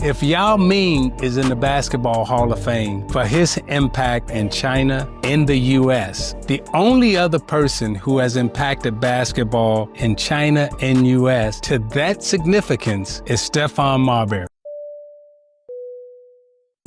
If Yao Ming is in the Basketball Hall of Fame for his impact in China, in the U.S., the only other person who has impacted basketball in China and U.S. to that significance is Stephon Marbury.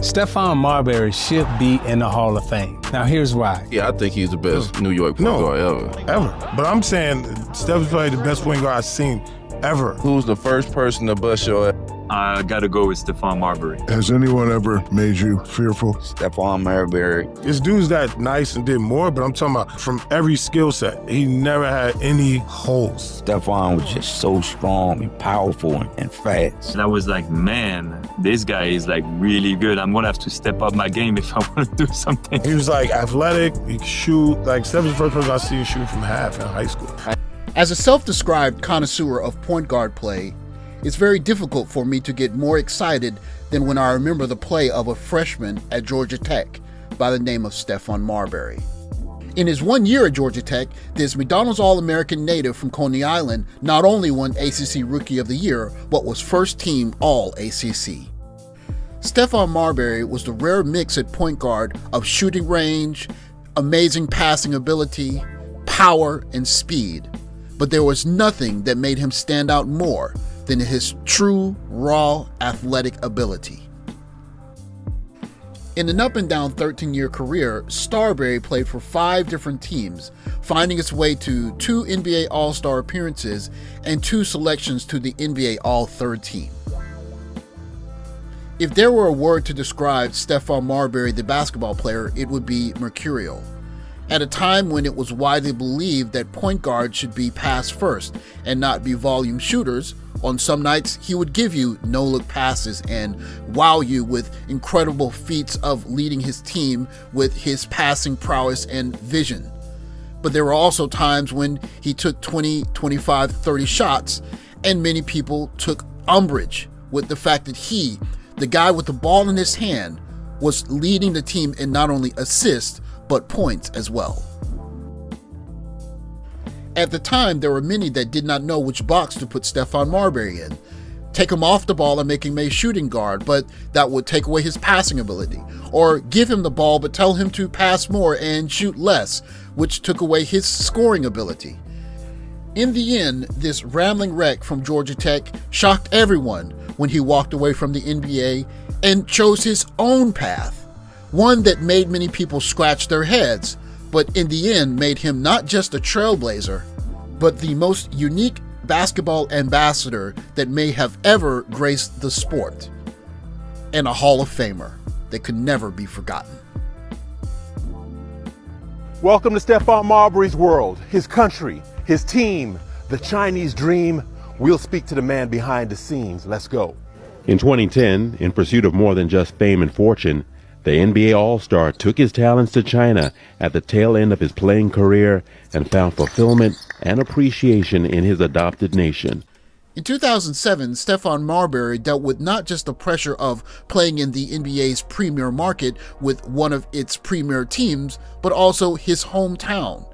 Stephon Marbury should be in the Hall of Fame. Now, here's why. Yeah, I think he's the best New York point guard ever. But I'm saying Steph's probably the best point guard I've seen ever. Who's the first person to bust your ass? I gotta go with Stephon Marbury. Has anyone ever made you fearful? Stephon Marbury. This dude's that nice and did more, but I'm talking about from every skill set. He never had any holes. Stephon was just so strong and powerful and fast. And I was like, man, this guy is like really good. I'm gonna have to step up my game if I want to do something. He was like athletic, he could shoot. Like Steph's the first person I see shooting from half in high school. As a self-described connoisseur of point guard play, it's very difficult for me to get more excited than when I remember the play of a freshman at Georgia Tech by the name of Stephon Marbury. In his 1 year at Georgia Tech, this McDonald's All-American native from Coney Island not only won ACC Rookie of the Year, but was first team All-ACC. Stephon Marbury was the rare mix at point guard of shooting range, amazing passing ability, power, and speed. But there was nothing that made him stand out more than his true, raw, athletic ability. In an up-and-down 13-year career, Starbury played for 5 different teams, finding its way to 2 NBA All-Star appearances and 2 selections to the NBA All-Third Team. If there were a word to describe Stephon Marbury, the basketball player, it would be mercurial. At a time when it was widely believed that point guards should be pass first and not be volume shooters, on some nights he would give you no-look passes and wow you with incredible feats of leading his team with his passing prowess and vision. But there were also times when he took 20, 25, 30 shots, and many people took umbrage with the fact that he, the guy with the ball in his hand, was leading the team in not only assists, but points as well. At the time, there were many that did not know which box to put Stephon Marbury in. Take him off the ball and make him a shooting guard, but that would take away his passing ability. Or give him the ball but tell him to pass more and shoot less, which took away his scoring ability. In the end, this rambling wreck from Georgia Tech shocked everyone when he walked away from the NBA and chose his own path. One that made many people scratch their heads, but in the end made him not just a trailblazer, but the most unique basketball ambassador that may have ever graced the sport, and a Hall of Famer that could never be forgotten. Welcome to Stephon Marbury's world, his country, his team, the Chinese dream. We'll speak to the man behind the scenes. Let's go. In 2010, in pursuit of more than just fame and fortune, the NBA All-Star took his talents to China at the tail end of his playing career and found fulfillment and appreciation in his adopted nation. In 2007, Stephon Marbury dealt with not just the pressure of playing in the NBA's premier market with one of its premier teams, but also his hometown.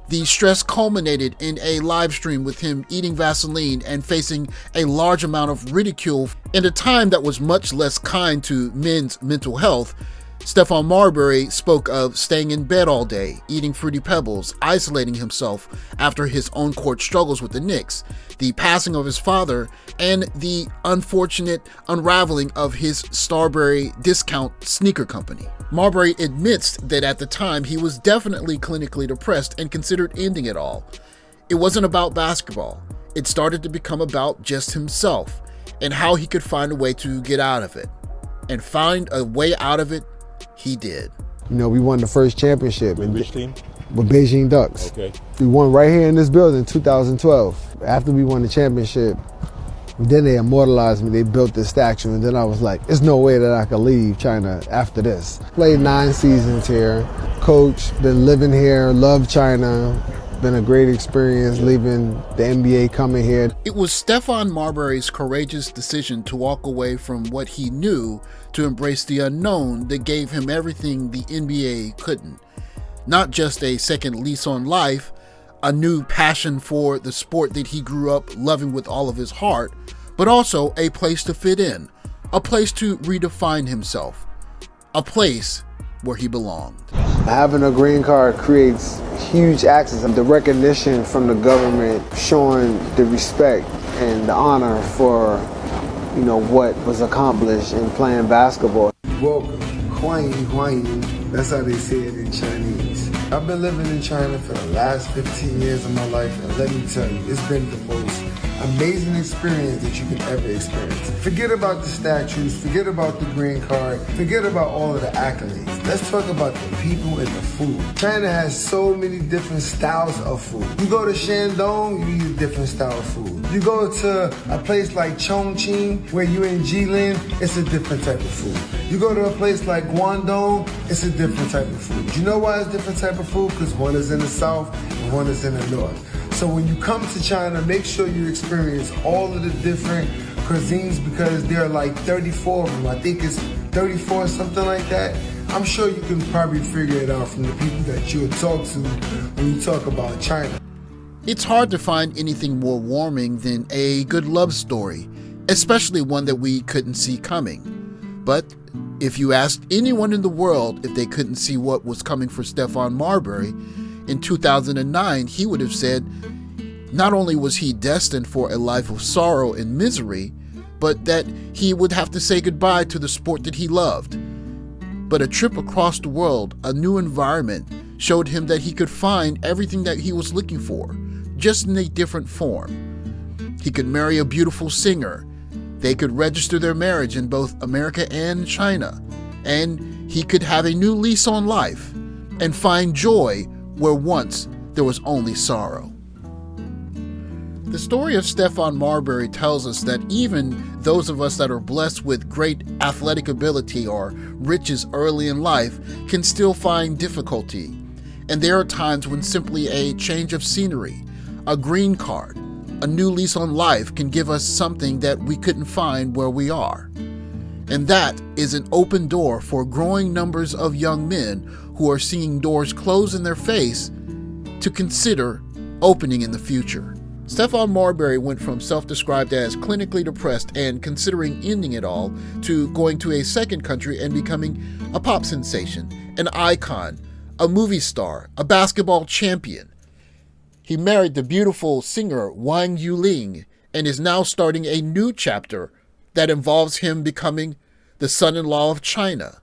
The stress culminated in a live stream with him eating Vaseline and facing a large amount of ridicule. In a time that was much less kind to men's mental health, Stephon Marbury spoke of staying in bed all day, eating Fruity Pebbles, isolating himself after his on-court struggles with the Knicks, the passing of his father, and the unfortunate unraveling of his Starbury discount sneaker company. Marbury admits that at the time he was definitely clinically depressed and considered ending it all. It wasn't about basketball. It started to become about just himself and how he could find a way to get out of it. And find a way out of it, he did. You know, we won the first championship. With which team? With Beijing Ducks. Okay. We won right here in this building in 2012. After we won the championship, then they immortalized me. They built this statue, and then I was like, there's no way that I could leave China after this. Played 9 seasons here, coached, been living here, loved China. Been a great experience leaving the NBA, coming here. It was Stephon Marbury's courageous decision to walk away from what he knew to embrace the unknown that gave him everything the NBA couldn't. Not just a second lease on life, a new passion for the sport that he grew up loving with all of his heart, but also a place to fit in, a place to redefine himself, a place where he belonged. Having a green card creates huge access and the recognition from the government showing the respect and the honor for, you know, what was accomplished in playing basketball. Welcome, Huang Yuling. That's how they say it in Chinese. I've been living in China for the last 15 years of my life, and let me tell you, it's been the most amazing experience that you can ever experience. Forget about the statues, forget about the green card, forget about all of the accolades. Let's talk about the people and the food. China has so many different styles of food. You go to Shandong, you eat a different style of food. You go to a place like Chongqing, where you're in Jilin, it's a different type of food. You go to a place like Guangdong, it's a different type of food. You know why it's different type of food? Because one is in the south and one is in the north. So when you come to China, make sure you experience all of the different cuisines, because there are like 34 of them. I think it's 34, something like that. I'm sure you can probably figure it out from the people that you'll talk to when you talk about China. It's hard to find anything more warming than a good love story, especially one that we couldn't see coming. But if you asked anyone in the world if they couldn't see what was coming for Stephon Marbury, in 2009, he would have said not only was he destined for a life of sorrow and misery, but that he would have to say goodbye to the sport that he loved. But a trip across the world, a new environment, showed him that he could find everything that he was looking for, just in a different form. He could marry a beautiful singer. They could register their marriage in both America and China. And he could have a new lease on life and find joy where once there was only sorrow. The story of Stephon Marbury tells us that even those of us that are blessed with great athletic ability or riches early in life can still find difficulty. And there are times when simply a change of scenery, a green card, a new lease on life can give us something that we couldn't find where we are. And that is an open door for growing numbers of young men who are seeing doors close in their face to consider opening in the future. Stephon Marbury went from self-described as clinically depressed and considering ending it all to going to a second country and becoming a pop sensation, an icon, a movie star, a basketball champion. He married the beautiful singer Wang Yuling and is now starting a new chapter that involves him becoming the son-in-law of China.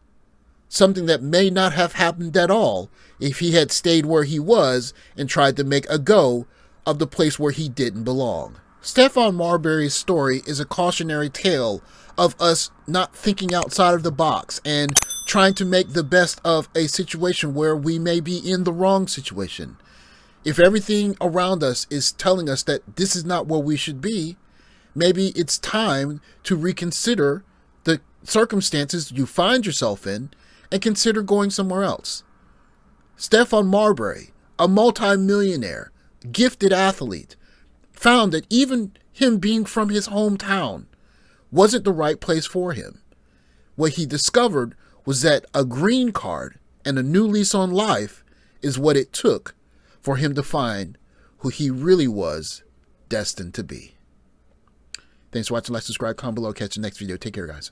Something that may not have happened at all if he had stayed where he was and tried to make a go of the place where he didn't belong. Stephon Marbury's story is a cautionary tale of us not thinking outside of the box and trying to make the best of a situation where we may be in the wrong situation. If everything around us is telling us that this is not where we should be, maybe it's time to reconsider the circumstances you find yourself in and consider going somewhere else. Stephon Marbury, a multimillionaire, gifted athlete, found that even him being from his hometown wasn't the right place for him. What he discovered was that a green card and a new lease on life is what it took for him to find who he really was destined to be. Thanks for watching. Like, subscribe, comment below. Catch you next video. Take care, guys.